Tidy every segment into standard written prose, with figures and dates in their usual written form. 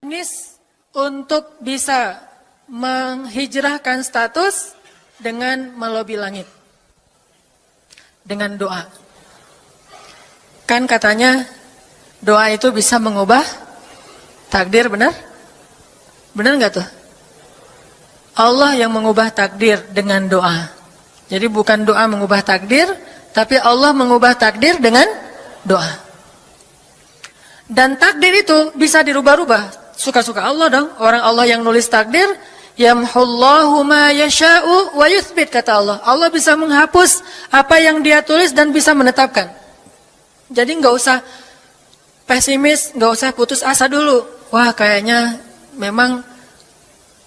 Jenis untuk bisa menghijrahkan status dengan melobi langit. Dengan doa. Kan katanya doa itu bisa mengubah takdir, benar? Benar nggak tuh? Allah yang mengubah takdir dengan doa. Jadi bukan doa mengubah takdir, tapi Allah mengubah takdir dengan doa. Dan takdir itu bisa dirubah-rubah. Suka-suka Allah dong. Orang Allah yang nulis takdir, yamhullahu ma yasha'u wa yuthbit, kata Allah. Allah bisa menghapus apa yang Dia tulis dan bisa menetapkan. Jadi nggak usah pesimis, nggak usah putus asa dulu. Wah, kayaknya memang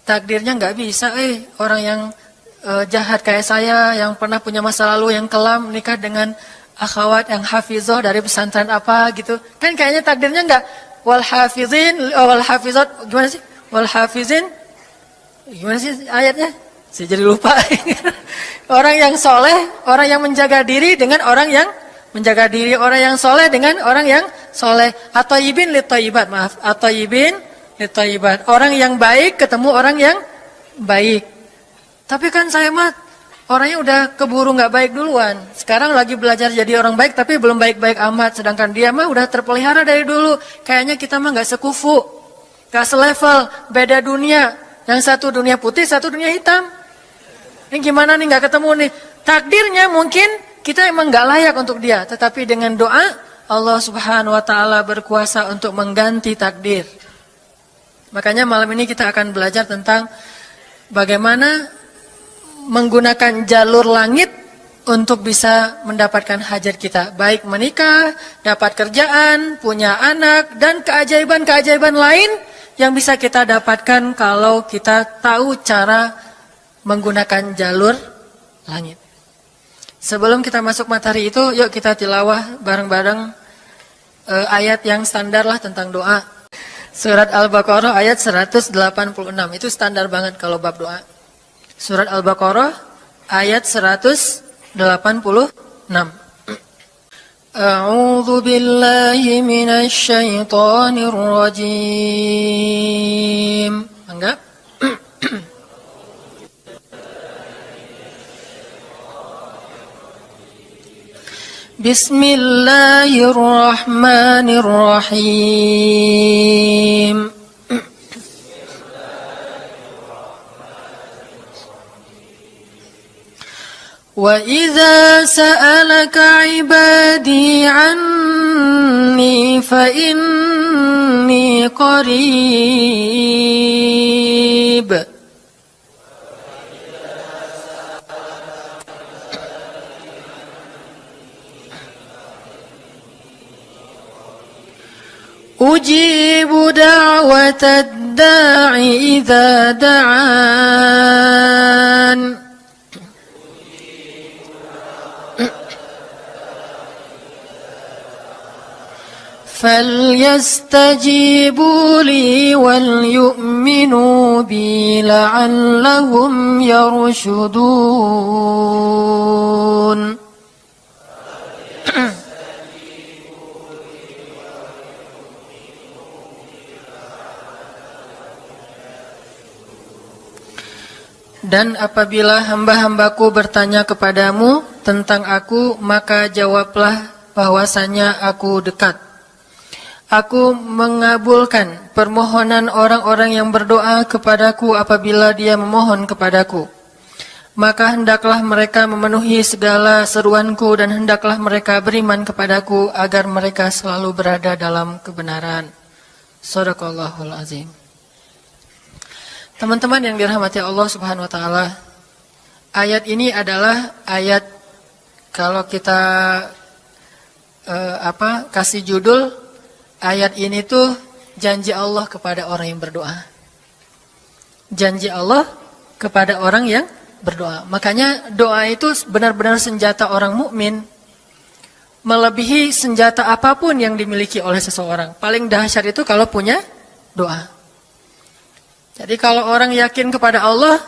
takdirnya nggak bisa. Orang yang jahat kayak saya, yang pernah punya masa lalu yang kelam, nikah dengan akhwat yang hafizoh dari pesantren apa gitu. Kan kayaknya takdirnya nggak. Wal hafizin, wal hafizat, gimana sih? Wal hafizin, gimana sih ayatnya? Saya jadi lupa. Orang yang soleh, orang yang menjaga diri dengan orang yang menjaga diri, orang yang soleh dengan orang yang soleh. At-thayyibin lit-thayyibat, maaf. At-thayyibin lit-thayyibat. Orang yang baik ketemu orang yang baik. Tapi kan saya mah orangnya udah keburu nggak baik duluan. Sekarang lagi belajar jadi orang baik tapi belum baik-baik amat. Sedangkan dia mah udah terpelihara dari dulu. Kayaknya kita mah nggak sekufu, nggak selevel, beda dunia. Yang satu dunia putih, satu dunia hitam. Ini gimana nih nggak ketemu nih? Takdirnya mungkin kita emang nggak layak untuk dia. Tetapi dengan doa Allah Subhanahu Wa Taala berkuasa untuk mengganti takdir. Makanya malam ini kita akan belajar tentang bagaimana menggunakan jalur langit untuk bisa mendapatkan hajat kita. Baik menikah, dapat kerjaan, punya anak, dan keajaiban-keajaiban lain yang bisa kita dapatkan kalau kita tahu cara menggunakan jalur langit. Sebelum kita masuk materi itu, yuk kita tilawah bareng-bareng ayat yang standar lah tentang doa. Surat Al-Baqarah ayat 186, itu standar banget kalau bab doa. Surat Al-Baqarah ayat 186. A'udzu billahi minasy syaithanir rajim. Enggak? Bismillahirrahmanirrahim. وَإِذَا سَأَلَكَ عِبَادِي عَنِّي فَإِنِّي قَرِيبٌ أُجِيبُ دَعْوَةَ الدَّاعِ إِذَا دَعَانِ فَلْيَسْتَجِيبُوا لِي وَلْيُؤْمِنُوا بِي لَعَلَّهُمْ يَرْشُدُونَ. Dan apabila hamba-hambaku bertanya kepadamu tentang aku, maka jawablah bahwasanya aku dekat. Aku mengabulkan permohonan orang-orang yang berdoa kepadaku apabila dia memohon kepadaku. Maka hendaklah mereka memenuhi segala seruanku dan hendaklah mereka beriman kepadaku agar mereka selalu berada dalam kebenaran. Shadaqallahul azim. Teman-teman yang dirahmati Allah Subhanahu wa taala, ayat ini adalah ayat kalau kita kasih judul, ayat ini tuh janji Allah kepada orang yang berdoa. Janji Allah kepada orang yang berdoa. Makanya doa itu benar-benar senjata orang mukmin, melebihi senjata apapun yang dimiliki oleh seseorang. Paling dahsyat itu kalau punya doa. Jadi kalau orang yakin kepada Allah,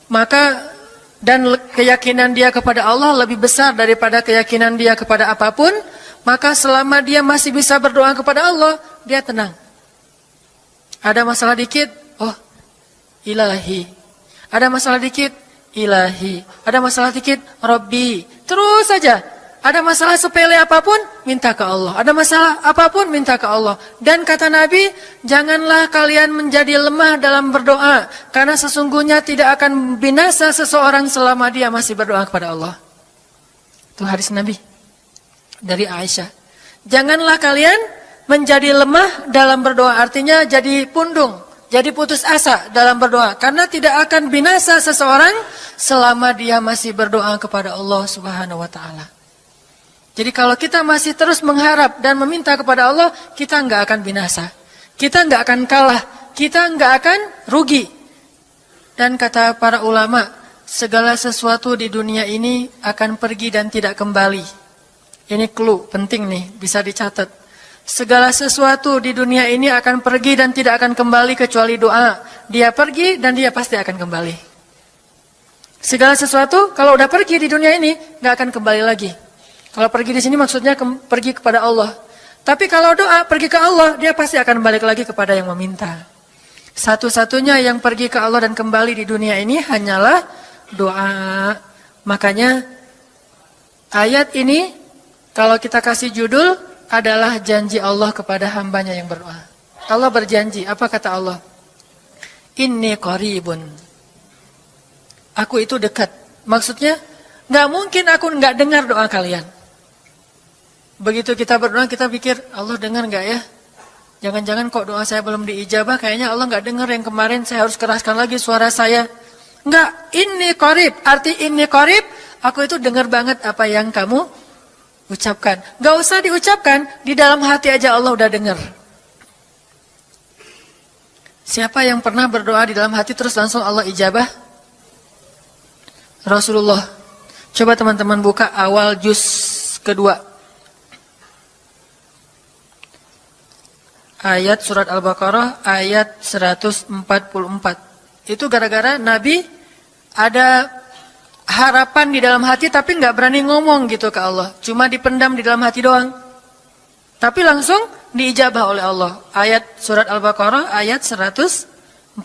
maka dan keyakinan dia kepada Allah lebih besar daripada keyakinan dia kepada apapun, maka selama dia masih bisa berdoa kepada Allah, dia tenang. Ada masalah dikit, oh ilahi. Ada masalah dikit, ilahi. Ada masalah dikit, Rabbi. Terus saja. Ada masalah sepele apapun, minta ke Allah. Ada masalah apapun, minta ke Allah. Dan kata Nabi, janganlah kalian menjadi lemah dalam berdoa. Karena sesungguhnya tidak akan binasa seseorang selama dia masih berdoa kepada Allah. Itu hadis Nabi dari Aisyah. Janganlah kalian menjadi lemah dalam berdoa. Artinya jadi pundung, jadi putus asa dalam berdoa. Karena tidak akan binasa seseorang selama dia masih berdoa kepada Allah Subhanahu wa ta'ala. Jadi kalau kita masih terus mengharap dan meminta kepada Allah, kita nggak akan binasa. Kita nggak akan kalah. Kita nggak akan rugi. Dan kata para ulama, segala sesuatu di dunia ini akan pergi dan tidak kembali. Ini clue penting nih, bisa dicatat. Segala sesuatu di dunia ini akan pergi dan tidak akan kembali kecuali doa. Dia pergi dan dia pasti akan kembali. Segala sesuatu kalau udah pergi di dunia ini, nggak akan kembali lagi. Kalau pergi di sini maksudnya pergi kepada Allah. Tapi kalau doa pergi ke Allah, dia pasti akan balik lagi kepada yang meminta. Satu-satunya yang pergi ke Allah dan kembali di dunia ini hanyalah doa. Makanya ayat ini kalau kita kasih judul adalah janji Allah kepada hambanya yang berdoa. Allah berjanji, apa kata Allah? Inni qaribun. Aku itu dekat. Maksudnya nggak mungkin aku nggak dengar doa kalian. Begitu kita berdoa, kita pikir, Allah dengar nggak ya? Jangan-jangan kok doa saya belum diijabah, kayaknya Allah nggak dengar yang kemarin, saya harus keraskan lagi suara saya. Nggak, ini qarib. Arti ini qarib, aku itu dengar banget apa yang kamu ucapkan. Nggak usah diucapkan, di dalam hati aja Allah udah dengar. Siapa yang pernah berdoa di dalam hati terus langsung Allah ijabah? Rasulullah. Coba teman-teman buka awal juz kedua. Ayat surat Al-Baqarah ayat 144. Itu gara-gara Nabi ada harapan di dalam hati tapi nggak berani ngomong gitu ke Allah. Cuma dipendam di dalam hati doang. Tapi langsung diijabah oleh Allah. Ayat surat Al-Baqarah ayat 144.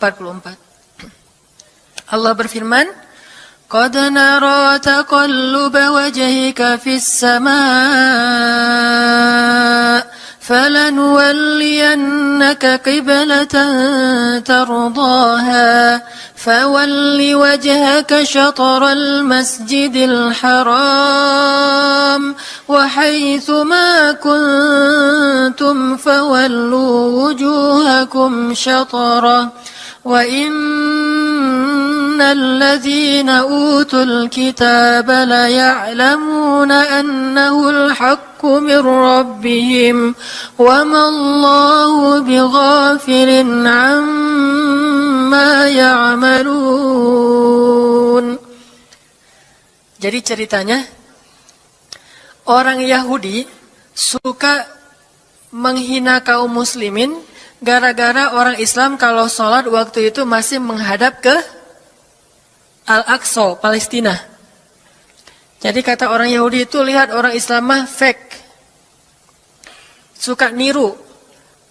Allah berfirman, "Qad nara taqalluba wajhika fis samaa." فَلَنُوَلِّيَنَّكَ قِبْلَةً تَرْضَاهَا فَوَلِّ وَجْهَكَ شَطْرَ الْمَسْجِدِ الْحَرَامِ وَحَيْثُ مَا كُنْتُمْ فَوَلُّوا وُجُوهَكُمْ شَطْرَهُ وَإِنَّ الَّذِينَ أُوتُوا الْكِتَابَ لَيَعْلَمُونَ أَنَّهُ الْحَقُّ مِنْ رَبِّهِمْ وَمَا اللَّهُ بِغَافِلٍ عَمَّا يَعْمَلُونَ. Jadi ceritanya, orang Yahudi suka menghina kaum muslimin gara-gara orang Islam kalau sholat waktu itu masih menghadap ke Al-Aqsa, Palestina. Jadi kata orang Yahudi itu, lihat orang Islam mah fake. Suka niru.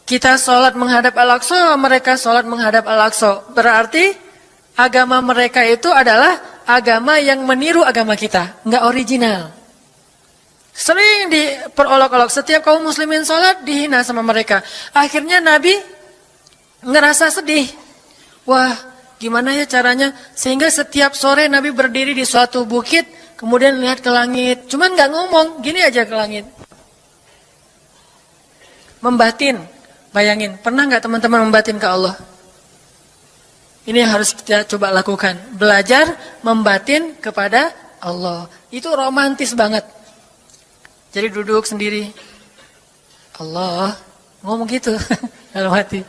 Kita sholat menghadap Al-Aqsa, mereka sholat menghadap Al-Aqsa. Berarti agama mereka itu adalah agama yang meniru agama kita. Nggak original. Sering diperolok-olok. Setiap kaum muslimin sholat dihina sama mereka. Akhirnya Nabi ngerasa sedih. Wah, gimana ya caranya? Sehingga setiap sore Nabi berdiri di suatu bukit, kemudian lihat ke langit. Cuman nggak ngomong, gini aja ke langit. Membatin. Bayangin, pernah nggak teman-teman membatin ke Allah? Ini yang harus kita coba lakukan. Belajar membatin kepada Allah. Itu romantis banget. Jadi duduk sendiri, Allah, ngomong gitu dalam hati.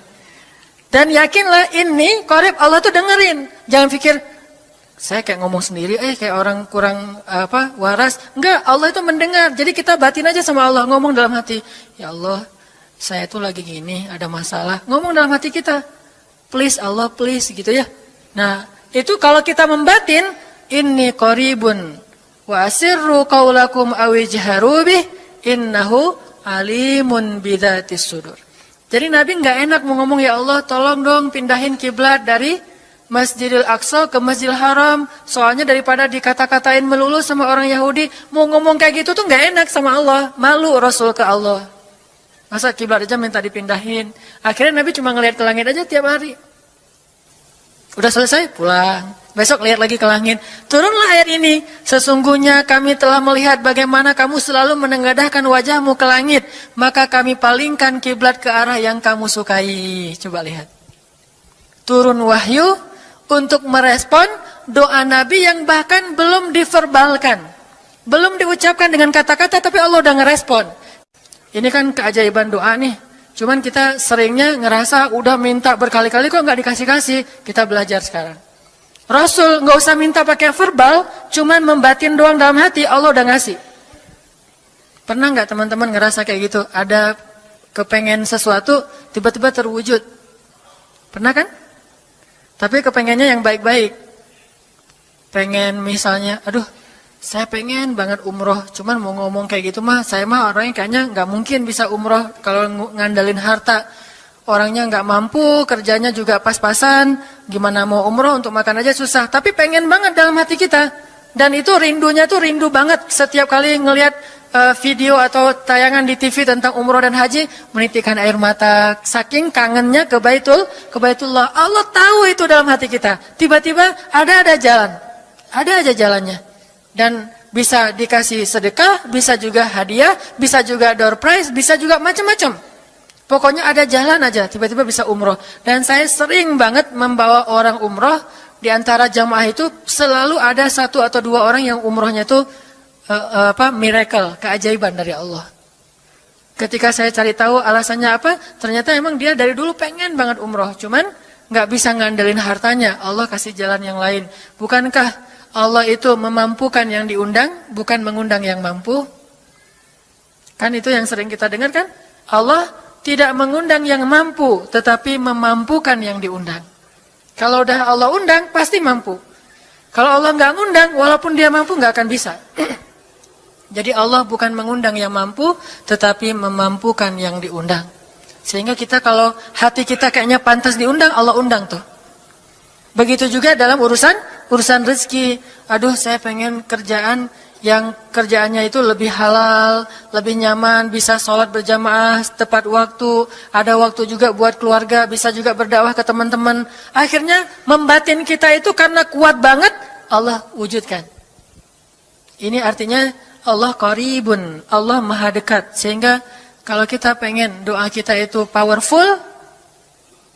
Dan yakinlah ini qarib, Allah tuh dengerin. Jangan pikir saya kayak ngomong sendiri, kayak orang kurang waras. Enggak, Allah itu mendengar. Jadi kita batin aja sama Allah, ngomong dalam hati. Ya Allah, saya tuh lagi gini, ada masalah. Ngomong dalam hati kita, please Allah, please gitu ya. Nah, itu kalau kita membatin, inni qaribun. Wa asirru qaulakum aw ijharu bih innahu alimun bidzatis sudur. Jadi Nabi nggak enak mau ngomong, ya Allah tolong dong pindahin kiblat dari Masjidil Aqsa ke Masjidil Haram. Soalnya daripada dikata-katain melulu sama orang Yahudi, mau ngomong kayak gitu tuh nggak enak sama Allah. Malu Rasul ke Allah. Masa kiblat aja minta dipindahin. Akhirnya Nabi cuma ngelihat ke langit aja tiap hari. Udah selesai, pulang. Besok lihat lagi ke langit. Turunlah ayat ini. Sesungguhnya kami telah melihat bagaimana kamu selalu menengadahkan wajahmu ke langit. Maka kami palingkan kiblat ke arah yang kamu sukai. Coba lihat. Turun wahyu untuk merespon doa Nabi yang bahkan belum diverbalkan. Belum diucapkan dengan kata-kata, tapi Allah udah ngerespon. Ini kan keajaiban doa nih. Cuman kita seringnya ngerasa udah minta berkali-kali kok nggak dikasih-kasih. Kita belajar sekarang. Rasul nggak usah minta pakai verbal, cuman membatin doang dalam hati, Allah udah ngasih. Pernah nggak teman-teman ngerasa kayak gitu? Ada kepengen sesuatu, tiba-tiba terwujud. Pernah kan? Tapi kepengennya yang baik-baik. Pengen misalnya, aduh, saya pengen banget umroh, cuman mau ngomong kayak gitu mah, saya mah orangnya kayaknya nggak mungkin bisa umroh kalau ngandalin harta. Orangnya nggak mampu, kerjanya juga pas-pasan, gimana mau umroh untuk makan aja susah. Tapi pengen banget dalam hati kita. Dan itu rindunya tuh rindu banget. Setiap kali ngelihat video atau tayangan di TV tentang umroh dan haji, menitikkan air mata. Saking kangennya ke Baitullah. Allah tahu itu dalam hati kita. Tiba-tiba ada jalan. Ada aja jalannya. Dan bisa dikasih sedekah, bisa juga hadiah, bisa juga door prize, bisa juga macam-macam. Pokoknya ada jalan aja, tiba-tiba bisa umroh. Dan saya sering banget membawa orang umroh. Di antara jamaah itu selalu ada 1 atau 2 orang yang umrohnya itu miracle, keajaiban dari Allah. Ketika saya cari tahu alasannya apa, ternyata emang dia dari dulu pengen banget umroh. Cuman nggak bisa ngandelin hartanya, Allah kasih jalan yang lain. Bukankah Allah itu memampukan yang diundang, bukan mengundang yang mampu? Kan itu yang sering kita dengar kan? Allah tidak mengundang yang mampu, tetapi memampukan yang diundang. Kalau udah Allah undang, pasti mampu. Kalau Allah nggak ngundang, walaupun dia mampu nggak akan bisa. Jadi Allah bukan mengundang yang mampu, tetapi memampukan yang diundang. Sehingga kita kalau hati kita kayaknya pantas diundang, Allah undang tuh. Begitu juga dalam urusan rezeki. Aduh, saya pengen kerjaan yang kerjaannya itu lebih halal, lebih nyaman, bisa sholat berjamaah tepat waktu, ada waktu juga buat keluarga, bisa juga berdakwah ke teman-teman. Akhirnya membatin kita itu karena kuat banget, Allah wujudkan. Ini artinya Allah qaribun, Allah maha dekat. Sehingga kalau kita pengen doa kita itu powerful,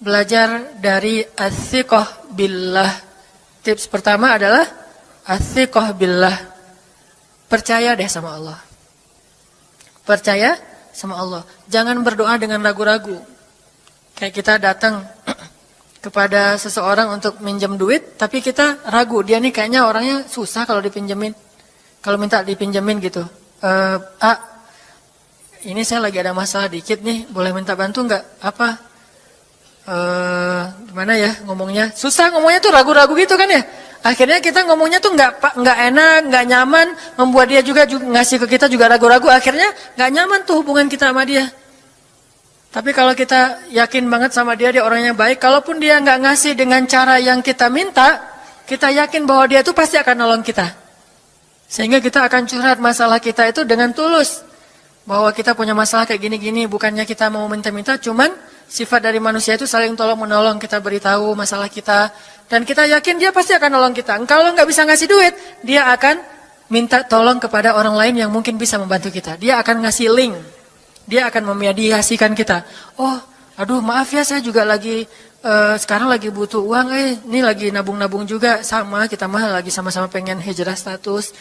belajar dari as-siqah billah. Tips pertama adalah as-siqah billah. Percaya deh sama Allah. Percaya sama Allah. Jangan berdoa dengan ragu-ragu. Kayak kita datang kepada seseorang untuk minjem duit, tapi kita ragu. Dia nih kayaknya orangnya susah kalau dipinjemin. Kalau minta dipinjemin gitu. Ini saya lagi ada masalah dikit nih, boleh minta bantu nggak? Apa? Gimana ya ngomongnya? Susah ngomongnya tuh ragu-ragu gitu kan ya? Akhirnya kita ngomongnya tuh nggak enak, nggak nyaman, membuat dia juga ngasih ke kita juga ragu-ragu. Akhirnya nggak nyaman tuh hubungan kita sama dia. Tapi kalau kita yakin banget sama dia orangnya baik, kalaupun dia nggak ngasih dengan cara yang kita minta, kita yakin bahwa dia tuh pasti akan nolong kita. Sehingga kita akan curhat masalah kita itu dengan tulus. Bahwa kita punya masalah kayak gini-gini, bukannya kita mau minta-minta, cuman sifat dari manusia itu saling tolong-menolong. Kita beritahu masalah kita, dan kita yakin dia pasti akan nolong kita. Kalau nggak bisa ngasih duit, dia akan minta tolong kepada orang lain yang mungkin bisa membantu kita. Dia akan ngasih link, dia akan memediasikan kita. Oh, aduh maaf ya, saya juga lagi sekarang lagi butuh uang. Ini lagi nabung-nabung juga, sama kita mah lagi sama-sama pengen hijrah status.